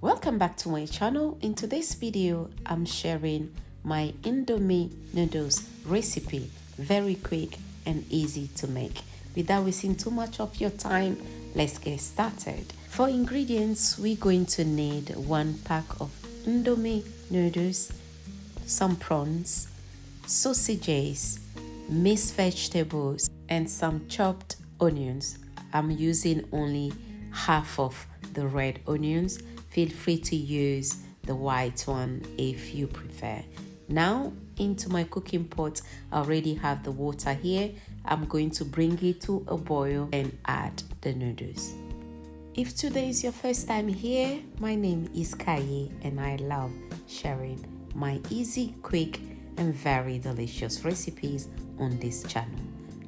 Welcome back to my channel. In today's video, I'm sharing my Indomie noodles recipe. Very quick and easy to make. Without wasting too much of your time, let's get started. For ingredients, we're going to need 1 pack of Indomie noodles, some prawns, sausages, mixed vegetables, and some chopped onions. I'm using only half of the red onions. Feel free to use the white one if you prefer. Now into my cooking pot, I already have the water here. I'm going to bring it to a boil and add the noodles. If today is your first time here, my name is Kaye and I love sharing my easy, quick and very delicious recipes on this channel.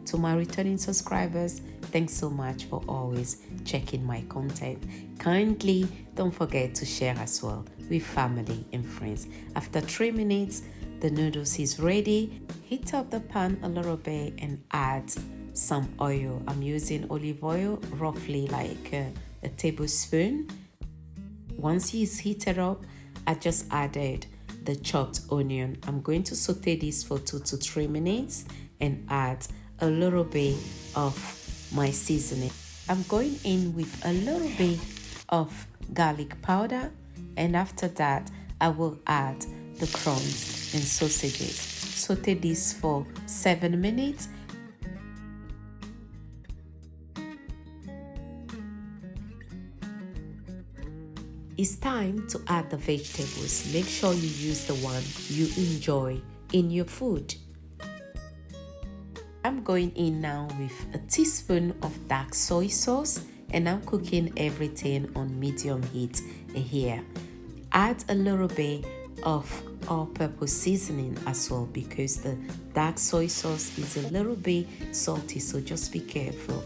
To my returning subscribers, thanks so much for always checking my content. Kindly don't forget to share as well with family and friends. After 3 minutes, the noodles is ready. Heat up the pan a little bit and add some oil. I'm using olive oil, roughly like a tablespoon. Once it's heated up, I just added the chopped onion. I'm going to saute this for 2 to 3 minutes and add a little bit of my seasoning. I'm going in with a little bit of garlic powder, and after that I will add the prawns and sausages. Saute this for 7 minutes. It's time to add the vegetables. Make sure you use the one you enjoy in your food. I'm going in now with a teaspoon of dark soy sauce, and I'm cooking everything on medium heat here. Add a little bit of all-purpose seasoning as well, because the dark soy sauce is a little bit salty, so just be careful.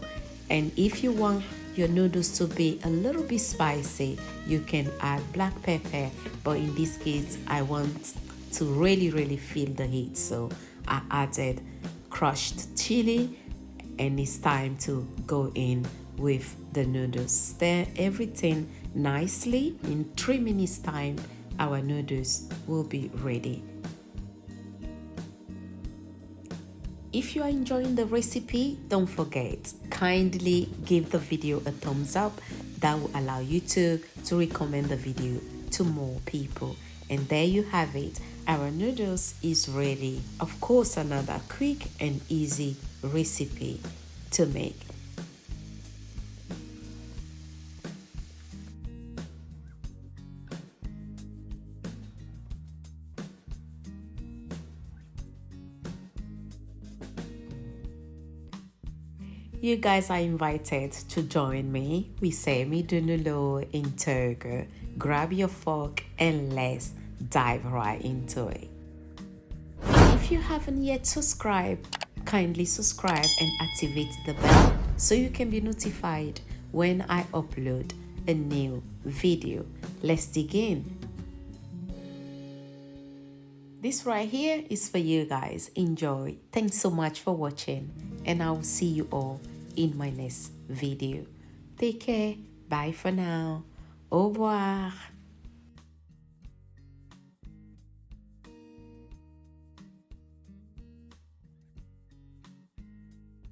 And if you want your noodles to be a little bit spicy, you can add black pepper, but in this case I want to really feel the heat, so I added crushed chili, and it's time to go in with the noodles. Stir everything nicely. In 3 minutes time, our noodles will be ready. If you are enjoying the recipe, don't forget, kindly give the video a thumbs up. That will allow you to recommend the video to more people. And there you have it. Our noodles is ready. Of course, another quick and easy recipe to make. You guys are invited to join me. We say mi dunulo in Togo. Grab your fork and let's dive right into it. If you haven't yet subscribed, kindly subscribe and activate the bell so you can be notified when I upload a new video. Let's dig in. This right here is for you guys. Enjoy. Thanks so much for watching, and I will see you all in my next video. Take care. Bye for now. Au revoir.